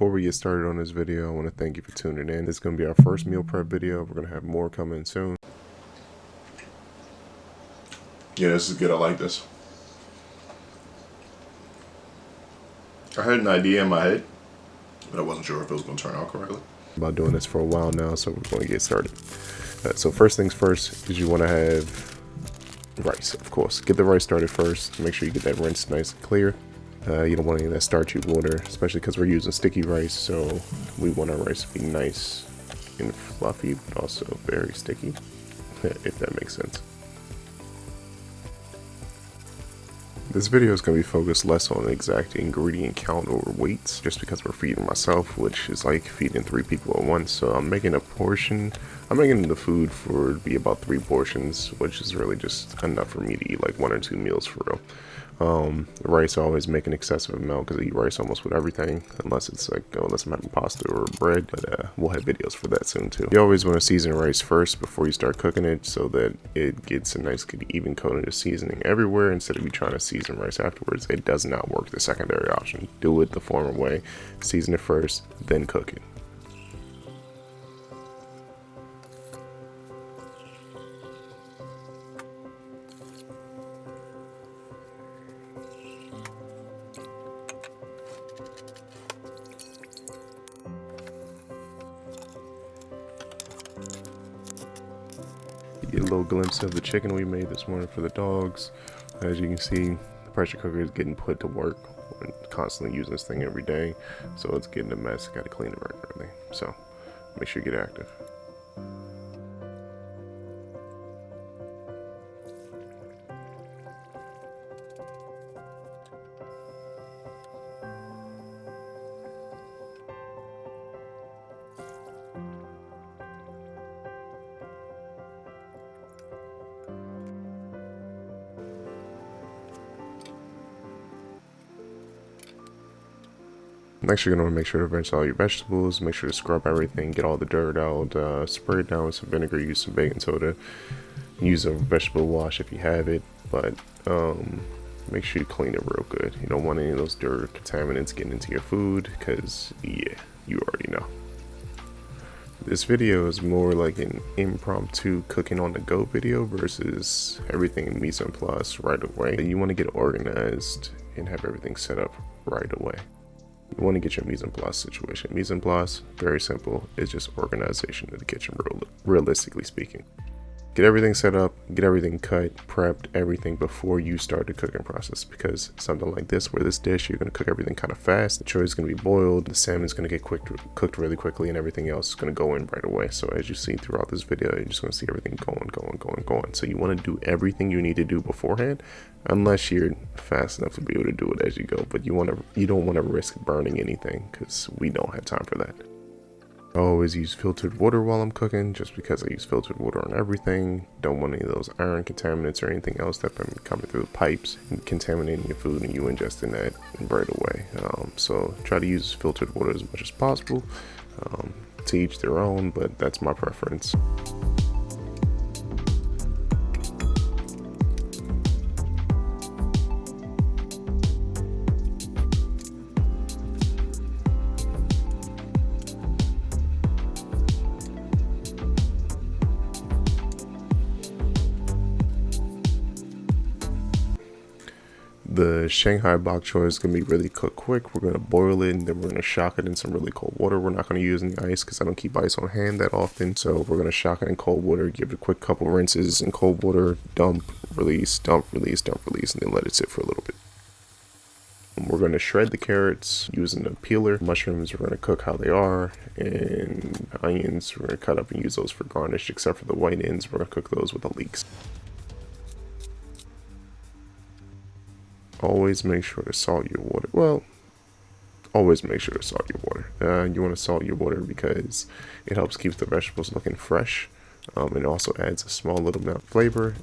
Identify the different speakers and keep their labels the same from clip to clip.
Speaker 1: Before we get started on this video, I want to thank you for tuning in. This is going to be our first meal prep video. We're going to have more coming soon.
Speaker 2: Yeah, this is good. I like this. I had an idea in my head, but I wasn't sure if it was going to turn out correctly.
Speaker 1: About doing this for a while now, so we're going to get started. So first things first is you want to have rice, of course. Get the rice started first. Make sure you get that rinsed nice and clear. You don't want any of that starchy water, especially because we're using sticky rice, so we want our rice to be nice and fluffy, but also very sticky, if that makes sense. This video is going to be focused less on the exact ingredient count or weights, just because we're feeding myself, which is like feeding 3 people at once. So I'm making a portion. I'm making the food for be about 3 portions, which is really just enough for me to eat like 1 or 2 meals for real. Rice, I always make an excessive amount because I eat rice almost with everything, unless it's like, unless I'm having pasta or bread, but we'll have videos for that soon too. You always want to season rice first before you start cooking it, so that it gets a nice good even coating of seasoning everywhere, instead of you trying to season rice afterwards. It does not work, the secondary option. Do it the former way. Season it first, then cook it. Get a little glimpse of the chicken we made this morning for the dogs. As you can see, the pressure cooker is getting put to work. We're constantly using this thing every day, so it's getting a mess. Got to clean it regularly, so make sure you get active. Next, you're going to want to make sure to rinse all your vegetables, make sure to scrub everything, get all the dirt out, spray it down with some vinegar, use some baking soda, use a vegetable wash if you have it, but make sure you clean it real good. You don't want any of those dirt contaminants getting into your food, because, yeah, you already know. This video is more like an impromptu cooking on the go video versus everything mise en place right away. You want to get organized and have everything set up right away. You want to get your mise en place situation. Mise en place, very simple. It's just organization of the kitchen, realistically speaking. Get everything set up, get everything cut, prepped, everything before you start the cooking process. Because something like this, where this dish, you're going to cook everything kind of fast. The chili is going to be boiled, the salmon's going to get cooked really quickly, and everything else is going to go in right away. So as you see throughout this video, you're just going to see everything going. So you want to do everything you need to do beforehand, unless you're fast enough to be able to do it as you go. But you don't want to risk burning anything, because we don't have time for that. I always use filtered water while I'm cooking, just because I use filtered water on everything. Don't want any of those iron contaminants or anything else that's been coming through the pipes and contaminating your food and you ingesting that right away. So try to use filtered water as much as possible. To each their own, but that's my preference. The Shanghai bok choy is going to be really cooked quick. We're going to boil it, and then we're going to shock it in some really cold water. We're not going to use any ice because I don't keep ice on hand that often. So we're going to shock it in cold water, give it a quick couple rinses in cold water, dump, release, dump, release, dump, release, and then let it sit for a little bit. We're going to shred the carrots using a peeler. Mushrooms, we're going to cook how they are. And onions, we're going to cut up and use those for garnish, except for the white ends. We're going to cook those with the leeks. Always make sure to salt your water. Well, always make sure to salt your water. You want to salt your water because it helps keep the vegetables looking fresh. It also adds a small little amount of flavor.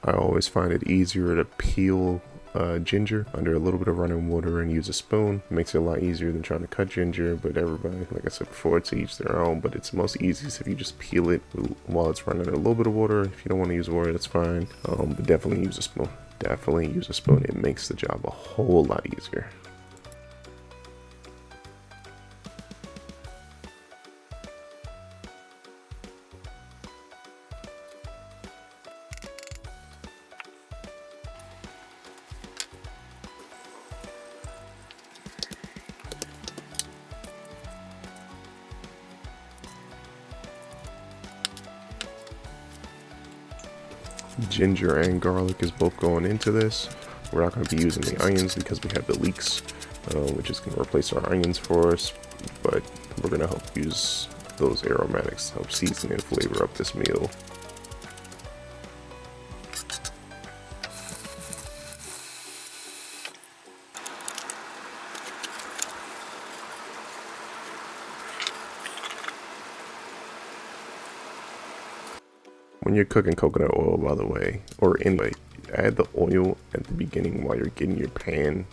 Speaker 1: I always find it easier to peel ginger under a little bit of running water and use a spoon. It makes it a lot easier than trying to cut ginger, but everybody, like I said before, to each their own. But it's most easiest if you just peel it while it's running a little bit of water. If you don't want to use water, that's fine, but definitely use a spoon. Definitely use a spoon. It makes the job a whole lot easier. Ginger and garlic is both going into this. We're not going to be using the onions because we have the leeks, which is going to replace our onions for us, but we're going to help use those aromatics to help season and flavor up this meal. When you're cooking coconut oil, by the way, or anyway, add the oil at the beginning while you're getting your pan,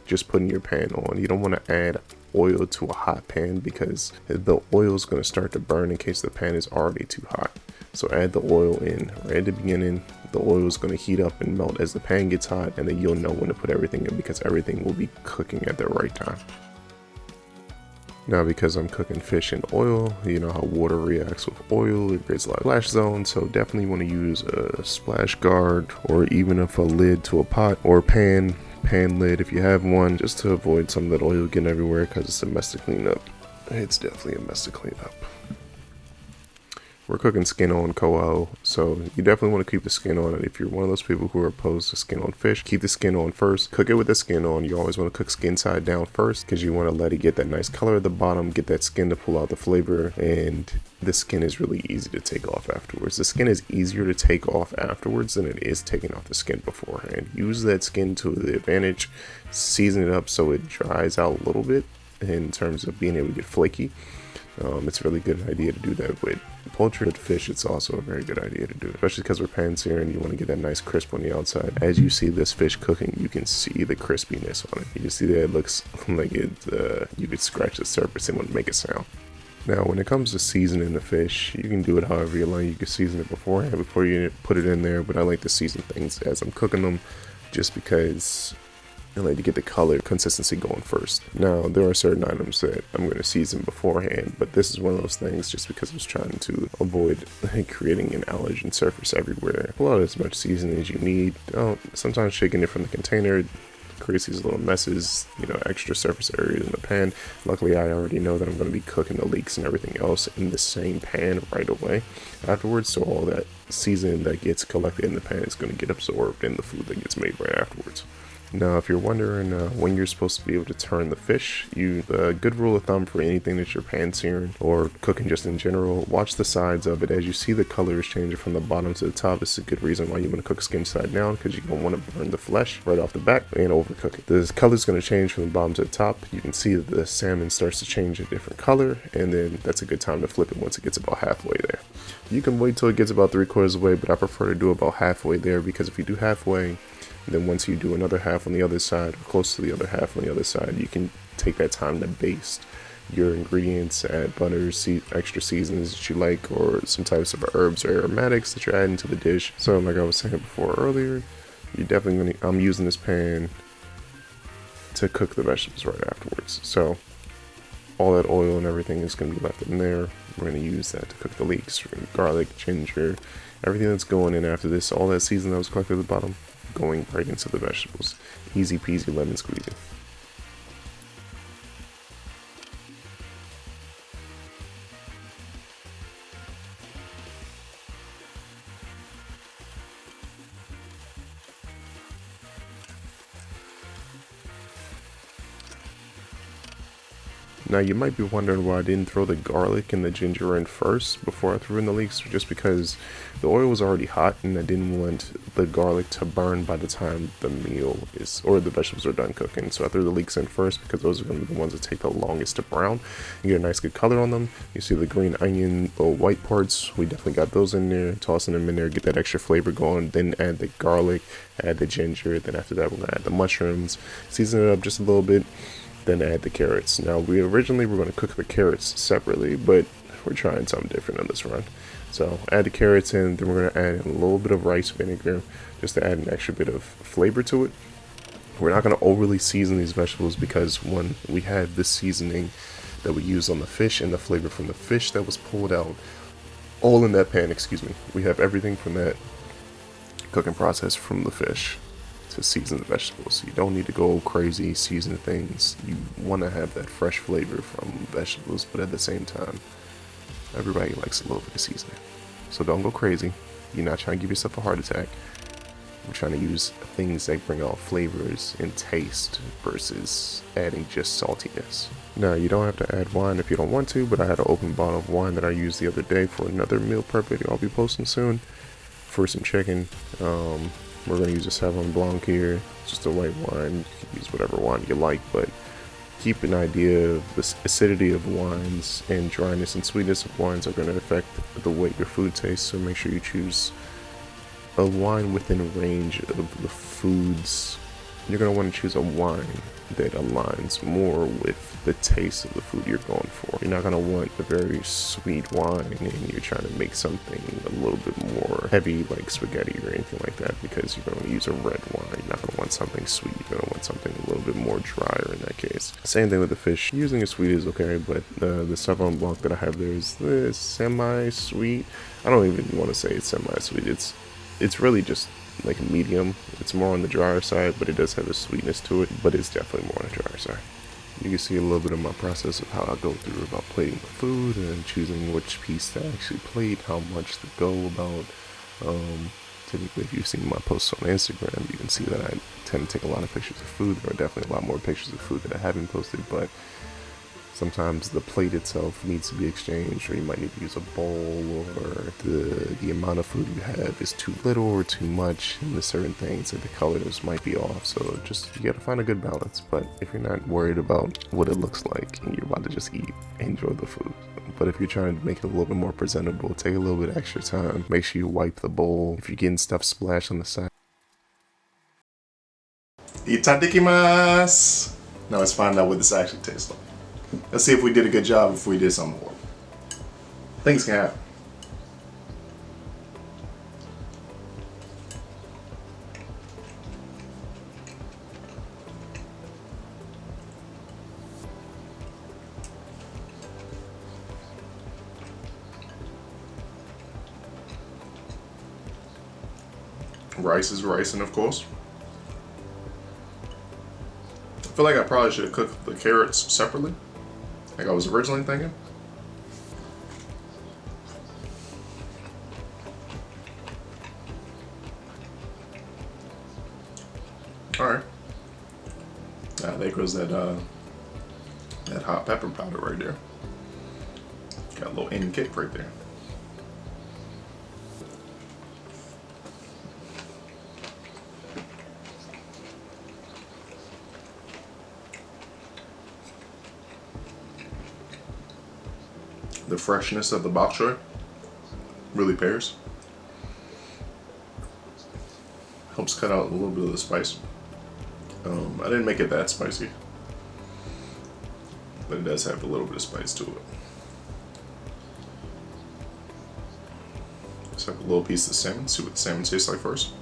Speaker 1: just putting your pan on. You don't want to add oil to a hot pan because the oil is going to start to burn in case the pan is already too hot. So add the oil in right at the beginning. The oil is going to heat up and melt as the pan gets hot, and then you'll know when to put everything in because everything will be cooking at the right time. Now, because I'm cooking fish in oil, you know how water reacts with oil, it creates a lot of splash zones, so definitely want to use a splash guard or even if a lid to a pot or pan lid if you have one, just to avoid some of that oil getting everywhere because it's a mess to clean up. It's definitely a mess to clean up. We're cooking skin on Coho, so you definitely want to keep the skin on. And if you're one of those people who are opposed to skin on fish, keep the skin on first. Cook it with the skin on. You always want to cook skin side down first because you want to let it get that nice color at the bottom, get that skin to pull out the flavor, and the skin is really easy to take off afterwards. The skin is easier to take off afterwards than it is taking off the skin beforehand. Use that skin to the advantage. Season it up so it dries out a little bit in terms of being able to get flaky. It's a really good idea to do that with poultry. With fish, it's also a very good idea to do it, especially because we're pan searing. You want to get that nice crisp on the outside. As you see this fish cooking, you can see the crispiness on it. You can see that it looks like it. You could scratch the surface and it would make a sound. Now, when it comes to seasoning the fish, you can do it however you like. You can season it beforehand before you put it in there, but I like to season things as I'm cooking them, just because I like to get the color consistency going first. Now, there are certain items that I'm going to season beforehand, but this is one of those things just because I was trying to avoid creating an allergen surface everywhere. Pull out as much seasoning as you need. Sometimes shaking it from the container creates these little messes, extra surface areas in the pan. Luckily, I already know that I'm going to be cooking the leeks and everything else in the same pan right away afterwards, so all that seasoning that gets collected in the pan is going to get absorbed in the food that gets made right afterwards. Now, if you're wondering when you're supposed to be able to turn the fish, a good rule of thumb for anything that you're pan searing or cooking just in general, watch the sides of it. As you see the color is changing from the bottom to the top, it's a good reason why you want to cook skin side down, because you don't want to burn the flesh right off the bat and overcook it. The color is going to change from the bottom to the top. You can see that the salmon starts to change a different color, and then that's a good time to flip it once it gets about halfway there. You can wait till it gets about 3/4 of the way, but I prefer to do about halfway there, because if you do halfway, then once you do another half on the other side, or close to the other half on the other side, you can take that time to baste your ingredients, add butter, extra seasonings that you like, or some types of herbs or aromatics that you're adding to the dish. So like I was saying before earlier, I'm using this pan to cook the vegetables right afterwards. So all that oil and everything is going to be left in there. We're going to use that to cook the leeks, garlic, ginger, everything that's going in after this, all that seasoning that was collected at the bottom, going right into the vegetables. Easy peasy lemon squeezy. Now you might be wondering why I didn't throw the garlic and the ginger in first before I threw in the leeks, just because the oil was already hot and I didn't want the garlic to burn by the time the meal is, or the vegetables are done cooking. So I threw the leeks in first because those are going to be the ones that take the longest to brown. You get a nice good color on them. You see the green onion, little white parts, we definitely got those in there, tossing them in there, get that extra flavor going, then add the garlic, add the ginger, then after that we're going to add the mushrooms, season it up just a little bit, then add the carrots. Now we originally were going to cook the carrots separately, but we're trying something different on this run. So add the carrots in, then we're going to add a little bit of rice vinegar just to add an extra bit of flavor to it. We're not going to overly season these vegetables because when we have this seasoning that we use on the fish and the flavor from the fish that was pulled out all in that pan, excuse me, we have everything from that cooking process from the fish to season the vegetables. So you don't need to go crazy seasoning things. You want to have that fresh flavor from vegetables, but at the same time, everybody likes a little bit of seasoning. So don't go crazy. You're not trying to give yourself a heart attack. We're trying to use things that bring out flavors and taste versus adding just saltiness. Now, you don't have to add wine if you don't want to, but I had an open bottle of wine that I used the other day for another meal prep video I'll be posting soon for some chicken. We're going to use a Salmon Blanc here, just a white wine. You can use whatever wine you like, but keep an idea of the acidity of wines and dryness and sweetness of wines are going to affect the way your food tastes, so make sure you choose a wine within range of the foods. You're going to want to choose a wine that aligns more with the taste of the food you're going for. You're not going to want a very sweet wine and you're trying to make something a little bit more heavy like spaghetti or anything like that, because you're going to use a red wine. You're not going to want something sweet. You're going to want something a little bit more drier in that case. Same thing with the fish. Using a sweet is okay, but the Sauvignon Blanc that I have there is the semi-sweet. I don't even want to say it's semi-sweet. It's really just like medium. It's more on the drier side, but it does have a sweetness to it, but it's definitely more on the drier side. You can see a little bit of my process of how I go through about plating the food and choosing which piece to actually plate, how much to go about. Typically, if you've seen my posts on Instagram, you can see that I tend to take a lot of pictures of food. There are definitely a lot more pictures of food that I haven't posted, but sometimes the plate itself needs to be exchanged, or you might need to use a bowl, or the amount of food you have is too little or too much, and there's certain things that the colors might be off. So just, you gotta find a good balance. But if you're not worried about what it looks like and you're about to just eat, enjoy the food. But if you're trying to make it a little bit more presentable, take a little bit extra time. Make sure you wipe the bowl. If you're getting stuff splashed on the side,
Speaker 2: Itadakimasu! Now let's find out what this actually tastes like. Let's see if we did a good job before we did something horrible. Things can happen. Rice is ricing, of course. I feel like I probably should have cooked the carrots separately, like I was originally thinking. Alright. There goes that hot pepper powder right there. Got a little in kick right there. The freshness of the bok choy really pairs. Helps cut out a little bit of the spice. I didn't make it that spicy, but it does have a little bit of spice to it. Let's have a little piece of salmon, see what the salmon tastes like first.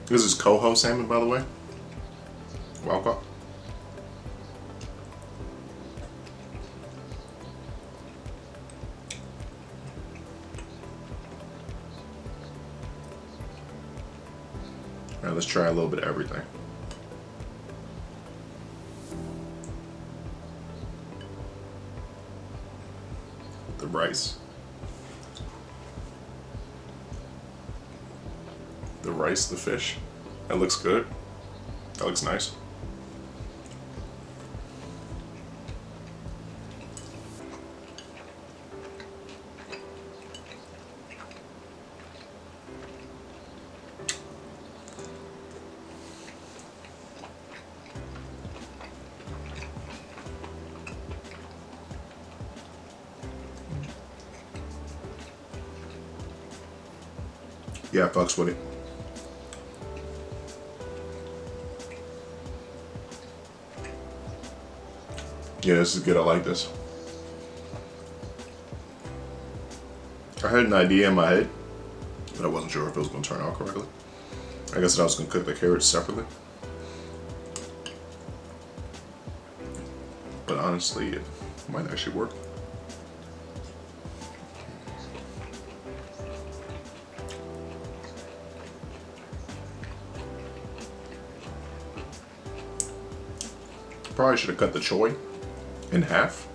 Speaker 2: This is Coho salmon, by the way. Wild caught. Alright, let's try a little bit of everything. The rice. The rice, the fish. That looks good. That looks nice. Yeah, I fucks with it. Yeah, this is good. I like this. I had an idea in my head, but I wasn't sure if it was going to turn out correctly. I guess I was going to cook the carrots separately. But honestly, it might actually work. Probably should have cut the choy in half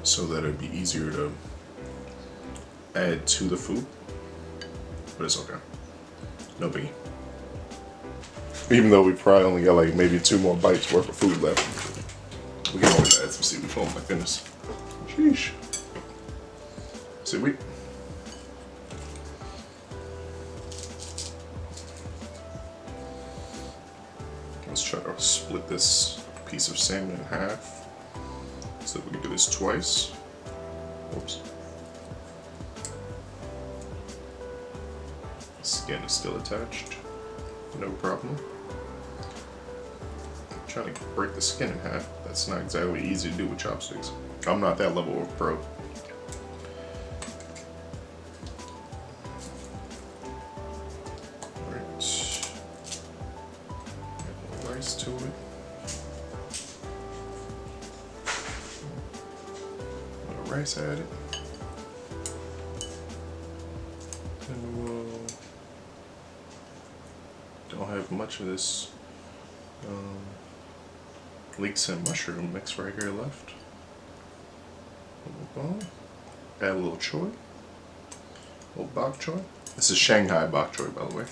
Speaker 2: so that it'd be easier to add to the food. But it's okay. No biggie. Even though we probably only got like maybe 2 more bites worth of food left. We can always add some seaweed. Oh my goodness. Sheesh. Seaweed. Let's try to split this piece of salmon in half so that we can do this twice. Oops. The skin is still attached. No problem. I'm trying to break the skin in half. That's not exactly easy to do with chopsticks. I'm not that level of pro. To it. A little rice added. And we'll don't have much of this leeks and mushroom mix right here left. Add a little choy. A little bok choy. This is Shanghai bok choy, by the way.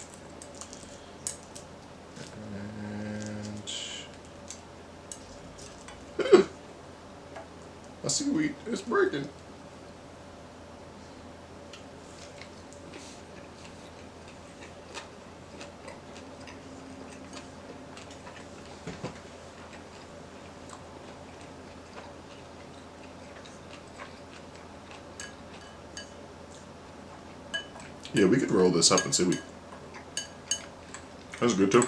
Speaker 2: My seaweed is breaking. Yeah, we could roll this up and see. That's good too.